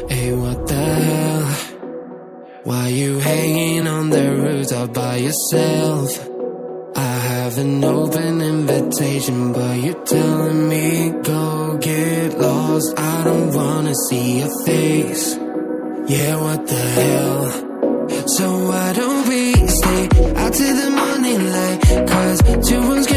Hey, what the hell? Why you hanging on the rooftop by yourself? I have an open invitation, but you're telling me go get lost. I don't wanna see your face. Yeah, what the hell? So why don't we stay out till the morning light? 'Cause two wrongs